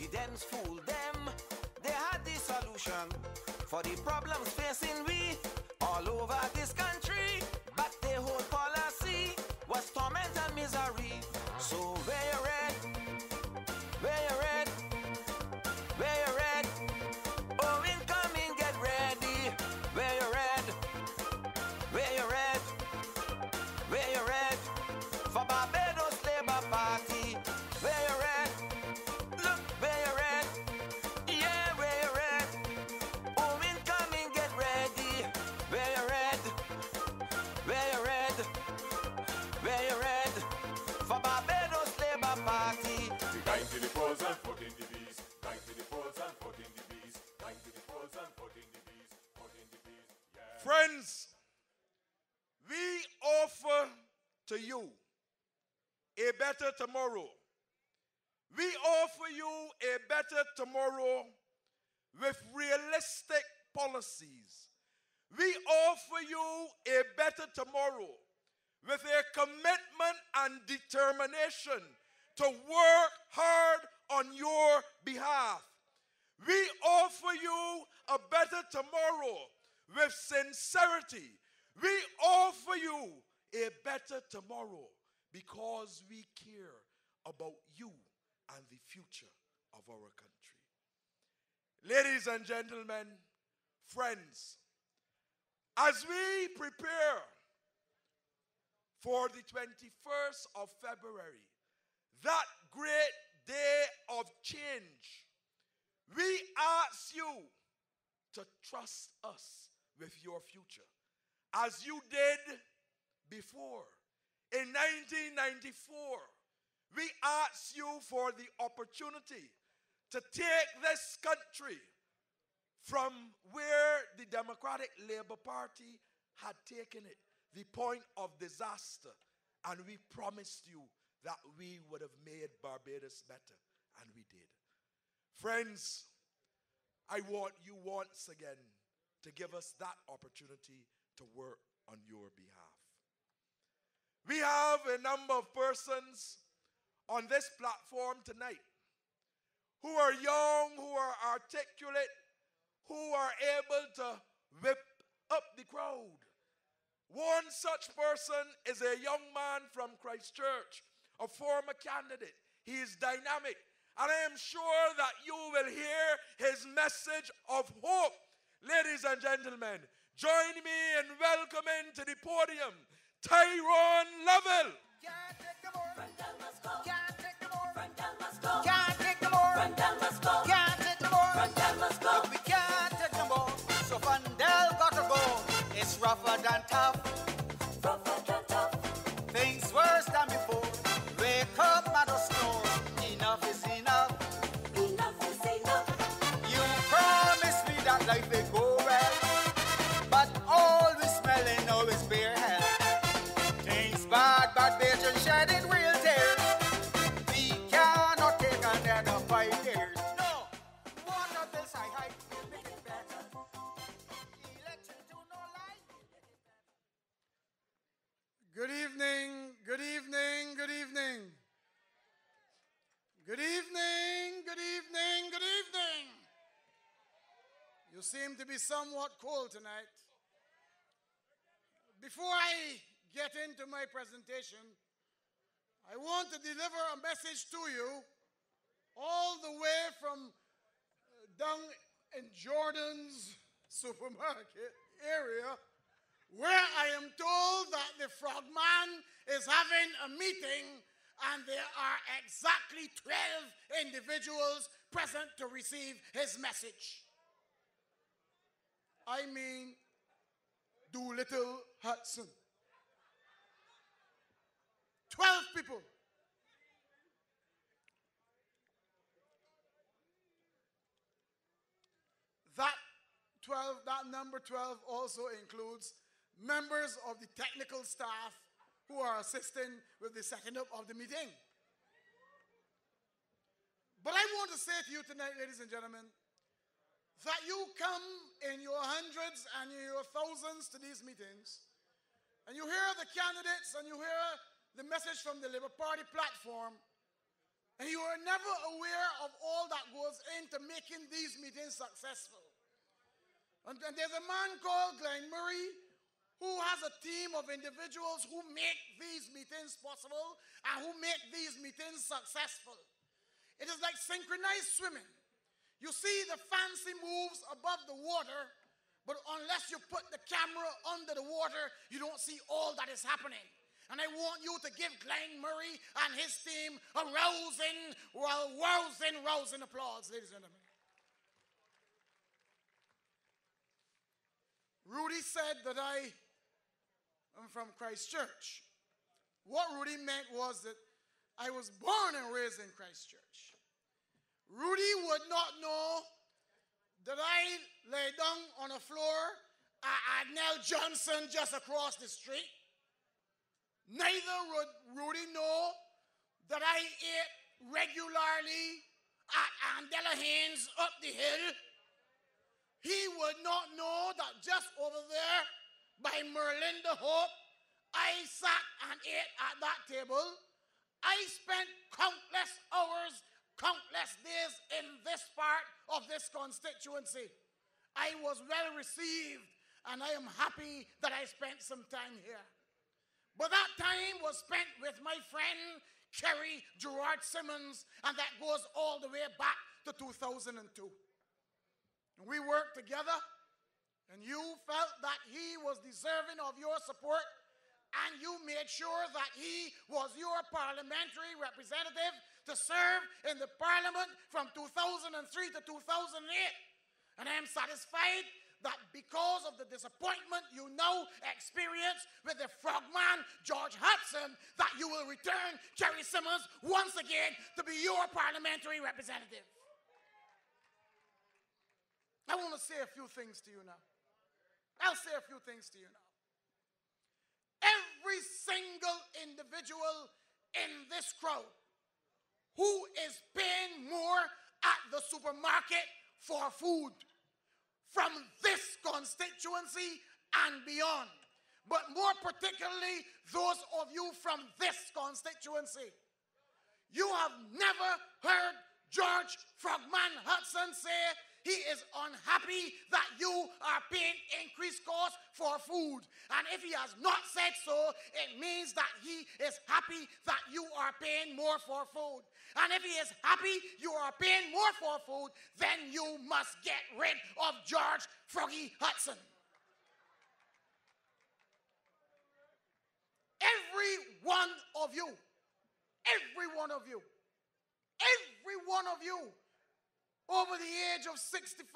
Evidence fooled them. They had the solution for the problems facing we all over this country. But their whole policy was torment and misery. So where you red? Where you red? Where you red? Oh, incoming, get ready. Where you red? Where you red? Where you red? For Barbados Labour Party. Where you red? Look, where you red? Yeah, where you red? Oh, incoming, get ready. Where you red? Where you red? Where you red? For Barbados Labour Party. Going to the polls and voting the bees. Going to the polls and voting the bees. Going to the polls and voting the bees. Voting the bees. Yeah. Friends, we offer to you a better tomorrow. We offer you a better tomorrow with realistic policies. We offer you a better tomorrow with a commitment and determination to work hard on your behalf. We offer you a better tomorrow with sincerity. We offer you a better tomorrow because we care about you and the future of our country. Ladies and gentlemen, friends, as we prepare for the 21st of February, that great day of change, we ask you to trust us with your future, as you did before. In 1994, we asked you for the opportunity to take this country from where the Democratic Labour Party had taken it, the point of disaster, and we promised you that we would have made Barbados better, and we did. Friends, I want you once again to give us that opportunity to work on your behalf. We have a number of persons on this platform tonight who are young, who are articulate, who are able to whip up the crowd. One such person is a young man from Christchurch, a former candidate. He is dynamic, and I am sure that you will hear his message of hope. Ladies and gentlemen, join me in welcoming to the podium Tyrone Lovell. Can't take no more. Frontal must go. Can't take no more. Frontal must go. Can't take no more. Frontal must go. Can't take no more. Frontal must go. We can't take no more. So Fundell got to go. It's rougher than tough. Rougher than tough. Things worse than before. Wake up, mother snore. Enough is enough. Enough is enough. You promised me that life will go well, but all we smelling now is beer hell. Things bad, but Belgium shedding real tears. We cannot take another 5 years. No, water bills I hike will make it better. Election to no light. Good evening, good evening, good evening. Good evening, good evening, good evening. You seem to be somewhat cold tonight. Before I get into my presentation, I want to deliver a message to you all the way from down in Jordan's supermarket area, where I am told that the frogman is having a meeting and there are exactly 12 individuals present to receive his message. I mean, Doolittle Hudson. 12 people. That number 12 also includes members of the technical staff who are assisting with the setting up of the meeting. But I want to say to you tonight, ladies and gentlemen, that you come in your hundreds and your thousands to these meetings, and you hear the candidates and you hear the message from the Labour Party platform, And you are never aware of all that goes into making these meetings successful. And there's a man called Glenn Murray who has a team of individuals who make these meetings possible and who make these meetings successful. It is like synchronized swimming. You see the fancy moves above the water, but unless you put the camera under the water, you don't see all that is happening. And I want you to give Glenn Murray and his team a rousing applause, ladies and gentlemen. Rudy said that I am from Christchurch. What Rudy meant was that I was born and raised in Christchurch. Rudy would not know that I lay down on the floor at Nell Johnson just across the street. Neither would Rudy know that I ate regularly at Andela Haynes up the hill. He would not know that just over there by Merlinda Hope, I sat and ate at that table. I spent countless hours, countless days in this part of this constituency. I was well received, and I am happy that I spent some time here. But that time was spent with my friend Kerry Gerard Simmons, and that goes all the way back to 2002. And we worked together, and you felt that he was deserving of your support, and you made sure that he was your parliamentary representative to serve in the parliament from 2003 to 2008. And I am satisfied that because of the disappointment you now experience with the frogman George Hudson, that you will return Kerry Simmons once again to be your parliamentary representative. I want to say a few things to you now. I'll say a few things to you now. Every single individual in this crowd who is paying more at the supermarket for food from this constituency and beyond, but more particularly those of you from this constituency, you have never heard George Frogman Hudson say he is unhappy that you are paying increased costs for food. And if he has not said so, it means that he is happy that you are paying more for food. And if he is happy you are paying more for food, then you must get rid of George Froggy Hudson. Every one of you over the age of 65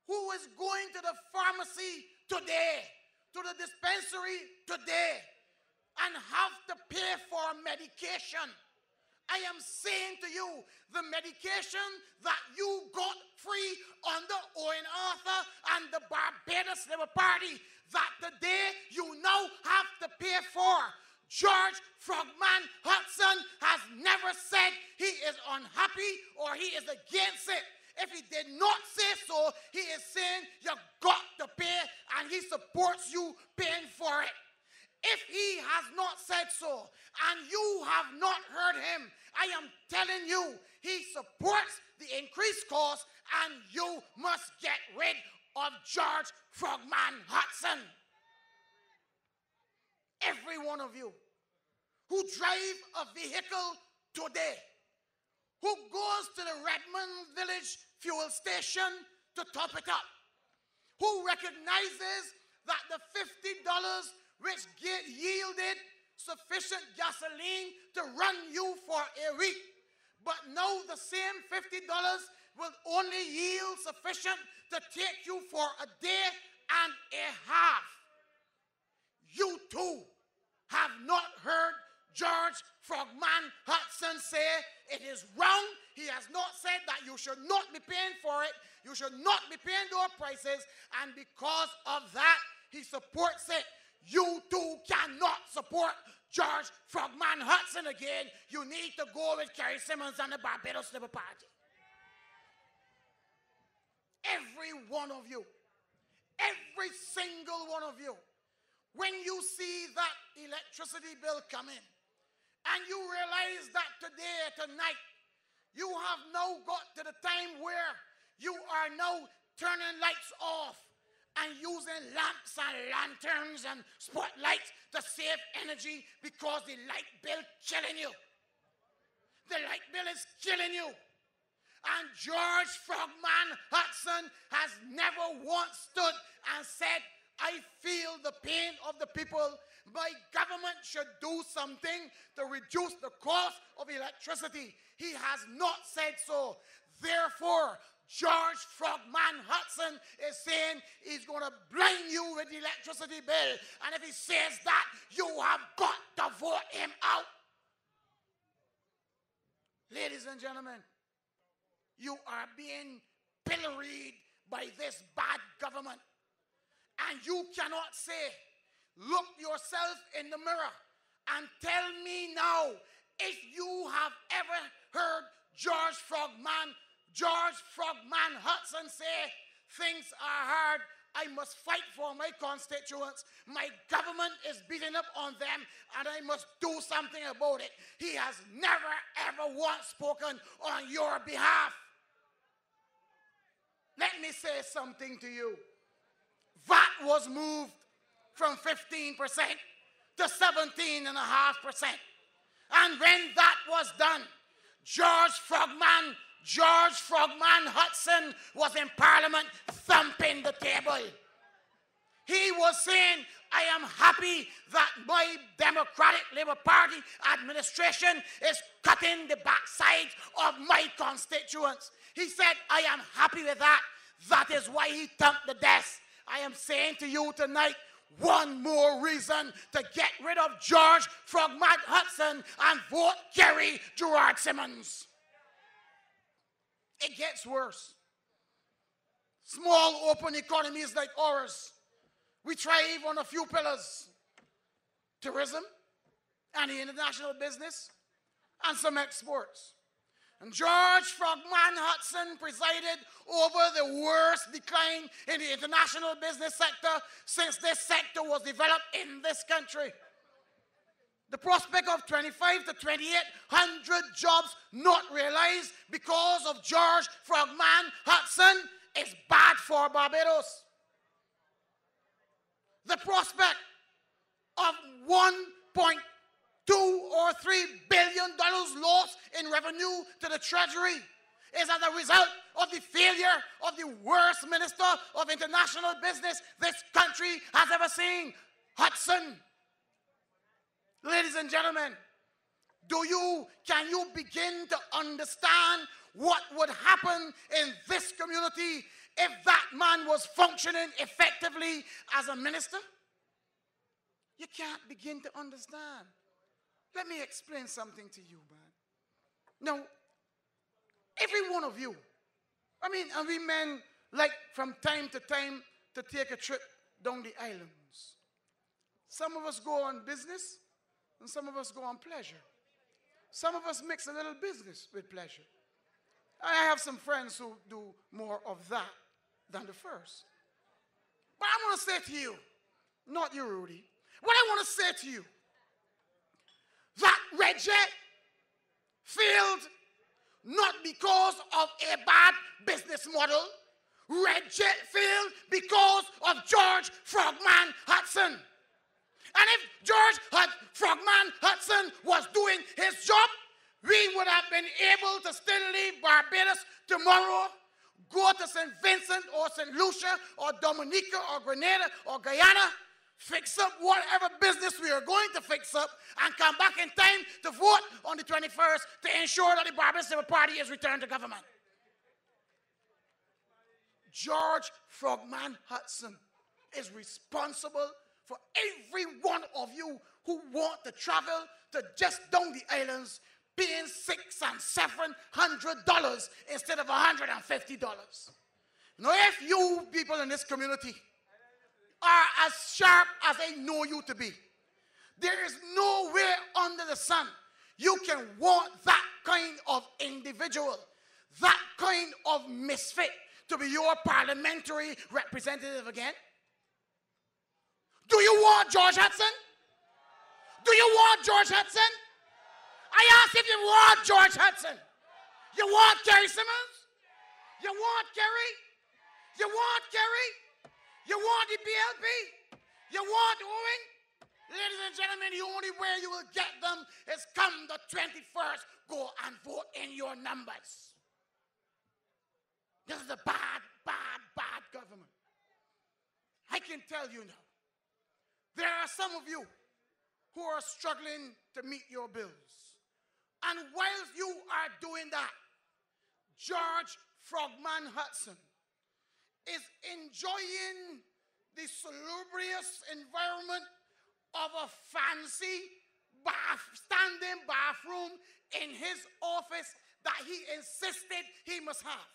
who is going to the pharmacy today, to the dispensary today, and have to pay for medication, I am saying to you, the medication that you got free under Owen Arthur and the Barbados Labour Party, that today you now have to pay for. George Frogman Hudson has never said he is unhappy or he is against it. If he did not say so, he is saying you got to pay, and he supports you paying for it. If he has not said so and you have not heard him, I am telling you, he supports the increased cost, and you must get rid of George Frogman Hudson. Every one of you who drive a vehicle today, who goes to the Redmond Village fuel station to top it up, who recognizes that the $50 which yielded sufficient gasoline to run you for a week, but now the same $50 will only yield sufficient to take you for a day and a half. You too have not heard George Frogman Hudson say it is wrong. He has not said that you should not be paying for it. You should not be paying those prices. And because of that, he supports it. You too cannot support George Frogman Hudson again. You need to go with Kerry Simmons and the Barbados Labour Party. Every one of you, every single one of you, when you see that electricity bill come in, and And you realize that today, tonight, you have now got to the time where you are now turning lights off and using lamps and lanterns and spotlights to save energy because the light bill killing you. The light bill is killing you. And George Frogman Hudson has never once stood and said, I feel the pain of the people. My government should do something to reduce the cost of electricity. He has not said so. Therefore, George Frogman Hudson is saying he's going to blind you with the electricity bill. And if he says that, you have got to vote him out. Ladies and gentlemen, you are being pilloried by this bad government. And you cannot say, look yourself in the mirror and tell me now if you have ever heard George Frogman Hudson say, things are hard, I must fight for my constituents, my government is beating up on them, and I must do something about it. He has never ever once spoken on your behalf. Let me say something to you. VAT was moved from 15% to 17.5%. And when that was done, George Frogman Hudson was in Parliament thumping the table. He was saying, I am happy that my Democratic Labour Party administration is cutting the backsides of my constituents. He said, I am happy with that. That is why he thumped the desk. I am saying to you tonight, one more reason to get rid of George Frogman Hudson and vote Kerry Gerard Simmons. It gets worse. Small open economies like ours, we thrive on a few pillars: tourism and the international business and some exports. And George Frogman Hudson presided over the worst decline in the international business sector since this sector was developed in this country. The prospect of 25 to 2,800 jobs not realized because of George Frogman Hudson is bad for Barbados. The prospect of $1.2 or $3 billion lost in revenue to the Treasury is as a result of the failure of the worst minister of international business this country has ever seen, Hudson. Ladies and gentlemen, can you begin to understand what would happen in this community if that man was functioning effectively as a minister? You can't begin to understand. Let me explain something to you, man. Now, every one of you, and we men like from time to time to take a trip down the islands. Some of us go on business and some of us go on pleasure. Some of us mix a little business with pleasure. I have some friends who do more of that than the first. But I want to say to you, not you, Rudy, what I want to say to you, that Red Jet failed not because of a bad business model. Red Jet failed because of George Frogman Hudson. And if George Frogman Hudson was doing his job, we would have been able to still leave Barbados tomorrow, go to St. Vincent or St. Lucia or Dominica or Grenada or Guyana, fix up whatever business we are going to fix up, and come back in time to vote on the 21st to ensure that the Barbados Labour Party is returned to government. George Frogman Hudson is responsible for every one of you who want to travel to just down the islands paying $600 and $700 instead of $150. Now, if you people in this community are as sharp as I know you to be, there is nowhere under the sun you can want that kind of individual, that kind of misfit to be your parliamentary representative again. Do you want George Hudson? Do you want George Hudson? I asked if you want George Hudson. You want Kerry Simmons? You want Kerry? You want Kerry? You want the BLP? You want Owen? Ladies and gentlemen, the only way you will get them is come the 21st. Go and vote in your numbers. This is a bad, bad, bad government. I can tell you now, there are some of you who are struggling to meet your bills. And whilst you are doing that, George Frogman Hudson is enjoying the salubrious environment of a fancy standing bathroom in his office that he insisted he must have.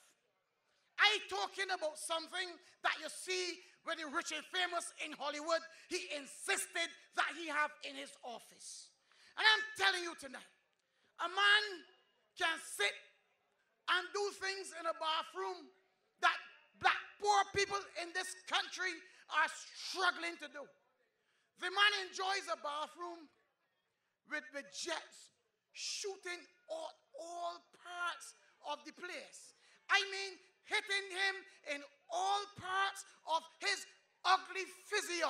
I'm talking about something that you see with the rich and famous in Hollywood. He insisted that he have in his office. And I'm telling you tonight, a man can sit and do things in a bathroom that black poor people in this country are struggling to do. The man enjoys a bathroom with jets shooting all parts of the place. I mean, hitting him in all parts of his ugly physio.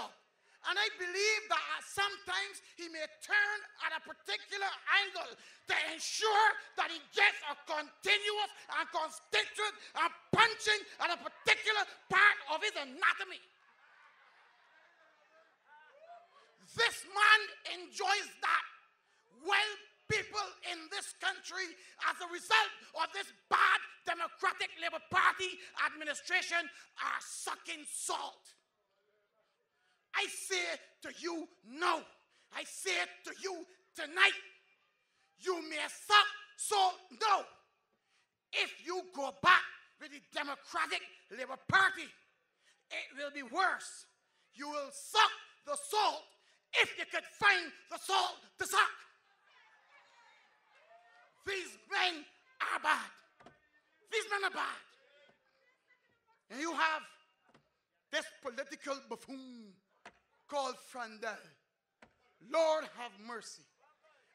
And I believe that sometimes he may turn at a particular angle to ensure that he gets a continuous and constituent and punching at a particular part of his anatomy. This man enjoys that, while people in this country, as a result of this bad Democratic Labour Party administration, are sucking salt. I say to you no. I say to you tonight, you may suck salt no. If you go back with the Democratic Labour Party, it will be worse. You will suck the salt if you could find the salt to suck. These men are bad. These men are bad. And you have this political buffoon called Frandel. Lord have mercy.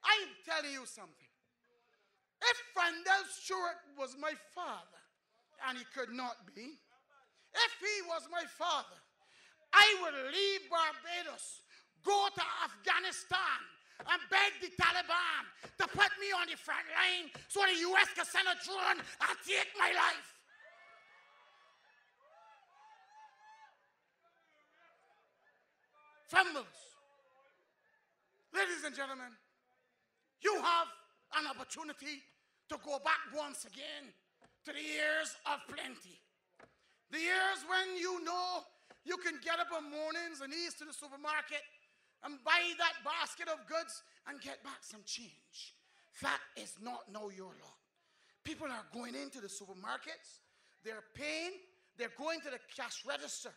I'm telling you something. If Frandel Stewart was my father, and he could not be, if he was my father, I would leave Barbados, go to Afghanistan, and beg the Taliban to put me on the front line so the U.S. can send a drone and take my life. Fumbles. Ladies and gentlemen, you have an opportunity to go back once again to the years of plenty. The years when you know you can get up on mornings and ease to the supermarket and buy that basket of goods and get back some change. That is not now your lot. People are going into the supermarkets, they're paying, they're going to the cash register,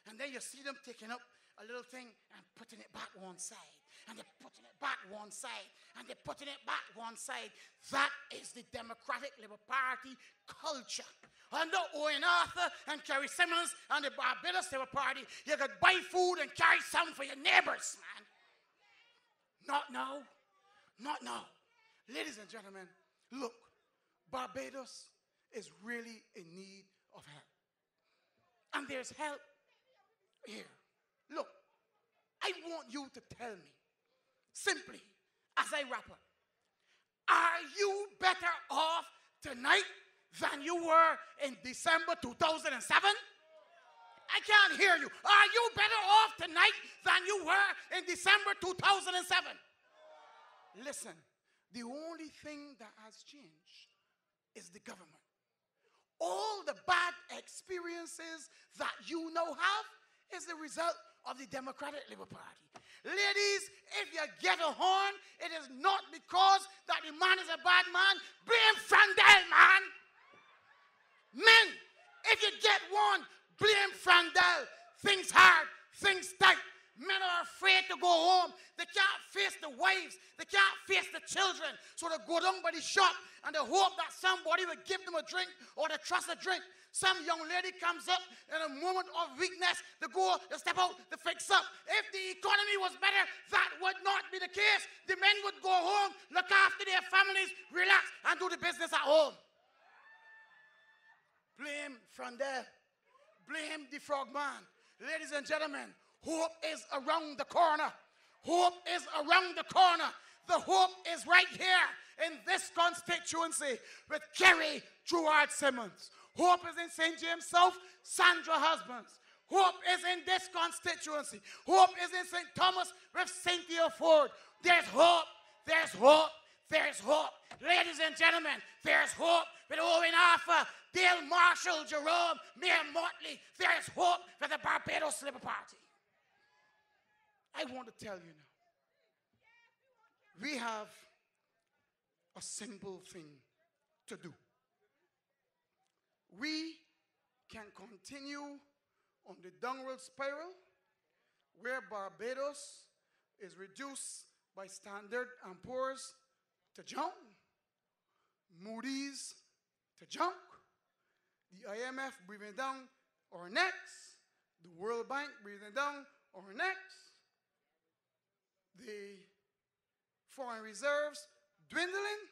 and then you see them taking up a little thing and putting it back one side, and they're putting it back one side, and they're putting it back one side. That is the Democratic Labour Party culture. Under Owen Arthur and Kerry Simmons and the Barbados Labour Party, you could buy food and carry some for your neighbors, man. Not now. Not now. Ladies and gentlemen, look, Barbados is really in need of help. And there's help here. Look, I want you to tell me, simply, as I wrap up, are you better off tonight than you were in December 2007? I can't hear you. Are you better off tonight than you were in December 2007? Listen, the only thing that has changed is the government. All the bad experiences that you now have is the result of the Democratic Labour Party. Ladies, if you get a horn, it is not because that the man is a bad man. Blame Frandel, man. Men, if you get one, blame Frandel. Things hard, things tight. Men are afraid to go home. They can't face the wives. They can't face the children. So they go down by the shop and they hope that somebody will give them a drink or they trust a drink. Some young lady comes up in a moment of weakness. They go, they step out, they fix up. If the economy was better, that would not be the case. The men would go home, look after their families, relax, and do the business at home. Blame from there. Blame the frogman. Ladies and gentlemen, hope is around the corner. Hope is around the corner. The hope is right here in this constituency with Kerry Gerard Simmons. Hope is in St. James South, Sandra Husbands. Hope is in this constituency. Hope is in St. Thomas with Cynthia Ford. There's hope. There's hope. There's hope. Ladies and gentlemen, there's hope with Owen Arthur, Dale Marshall, Jerome, Mayor Motley. There's hope for the Barbados Labour Party. I want to tell you now, we have a simple thing to do. We can continue on the downward spiral where Barbados is reduced by Standard & Poor's to junk, Moody's to junk, the IMF breathing down our necks, the World Bank breathing down our necks, the foreign reserves dwindling,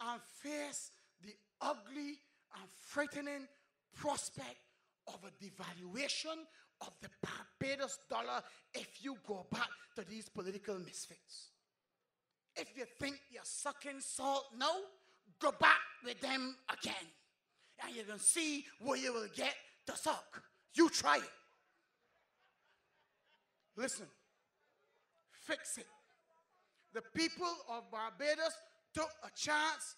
and face the ugly and frightening prospect of a devaluation of the Barbados dollar if you go back to these political misfits. If you think you're sucking salt now, go back with them again. And you can see where you will get to suck. You try it. Listen, fix it. The people of Barbados took a chance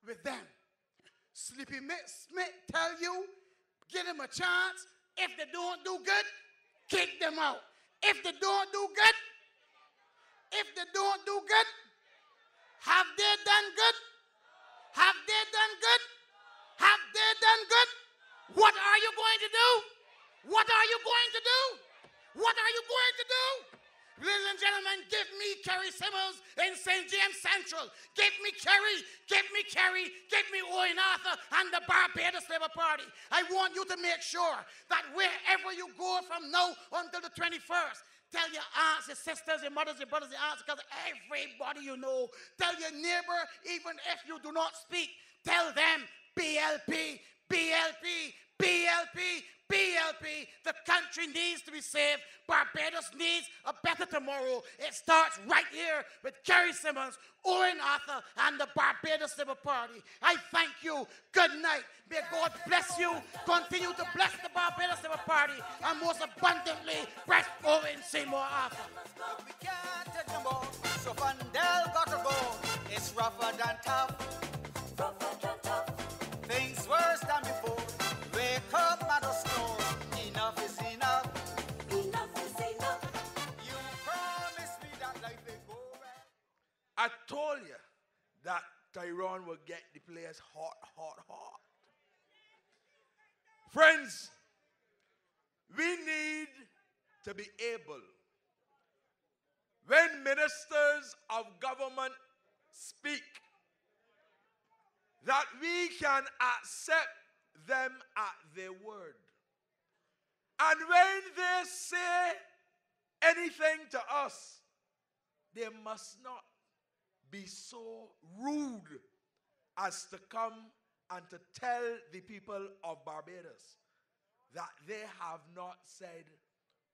with them. Sleepy Smith tell you, give them a chance. If they don't do good, kick them out. If they don't do good, have they done good? Have they done good? Have they done good? What are you going to do? What are you going to do? What are you going to do? Ladies and gentlemen, give me Kerry Simmons in St. James Central. Give me Kerry, give me Owen Arthur and the Barbados Labour Party. I want you to make sure that wherever you go from now until the 21st, tell your aunts, your sisters, your mothers, your brothers, your aunts, because everybody you know. Tell your neighbor, even if you do not speak, tell them BLP, BLP, BLP, BLP. The country needs to be saved. Barbados needs a better tomorrow. It starts right here with Kerry Simmons, Owen Arthur, and the Barbados Labour Party. I thank you. Good night. May God bless you. Continue to bless the Barbados Labour Party, and most abundantly, bless Owen Seymour Arthur. We can't take them all, so Vandel got to go. It's rougher than tough. Rougher than tough. Things worse than before. Wake up, mother snore. Enough is enough. Enough is enough. You promised me that life will go well. I told you that Tyrone will get the players hot, hot, hot. Friends, we need to be able, when ministers of government speak, that we can accept them at their word. And when they say anything to us, they must not be so rude as to come and to tell the people of Barbados that they have not said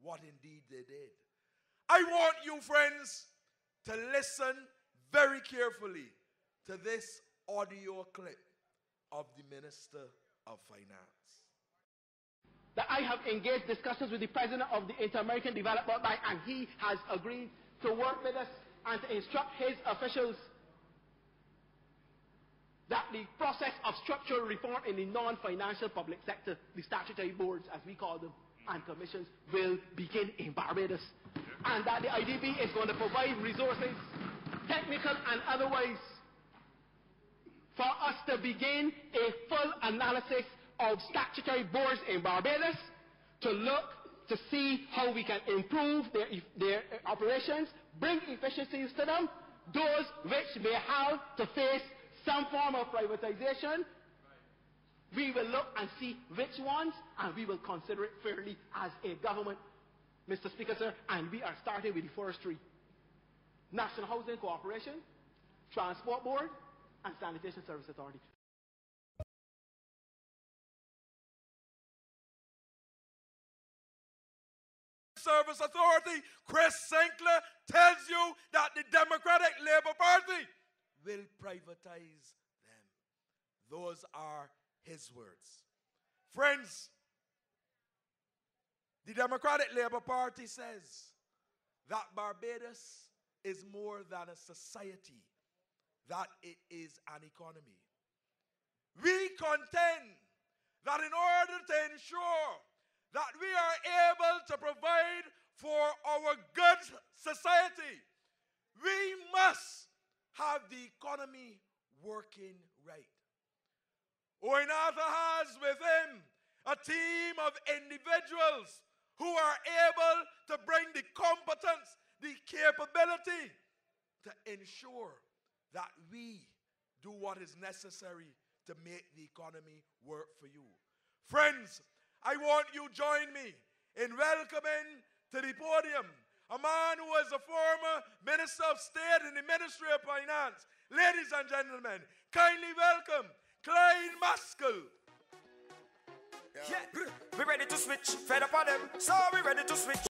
what indeed they did. I want you, friends, to listen very carefully to this audio clip of the Minister of Finance. That I have engaged discussions with the President of the Inter-American Development Bank, and he has agreed to work with us and to instruct his officials that the process of structural reform in the non-financial public sector, the statutory boards as we call them, and commissions, will begin in Barbados. And that the IDB is going to provide resources, technical and otherwise, for us to begin a full analysis of statutory boards in Barbados to look to see how we can improve their operations, bring efficiencies to them, those which may have to face some form of privatization. We will look and see which ones, and we will consider it fairly as a government, Mr. Speaker, sir, and we are starting with the first three: National Housing Corporation, Transport Board, and Sanitation Service Authority. Service Authority, Chris Sinclair, tells you that the Democratic Labour Party will privatize them. Those are his words. Friends, the Democratic Labour Party says that Barbados is more than a society, that it is an economy. We contend that in order to ensure that we are able to provide for our good society, we must have the economy working right. Oinata has with him a team of individuals who are able to bring the competence, the capability to ensure that we do what is necessary to make the economy work for you. Friends, I want you to join me in welcoming to the podium a man who was a former Minister of State in the Ministry of Finance. Ladies and gentlemen, kindly welcome Clyde Maskell. Yeah, we ready to switch, fed up on them, so we ready to switch.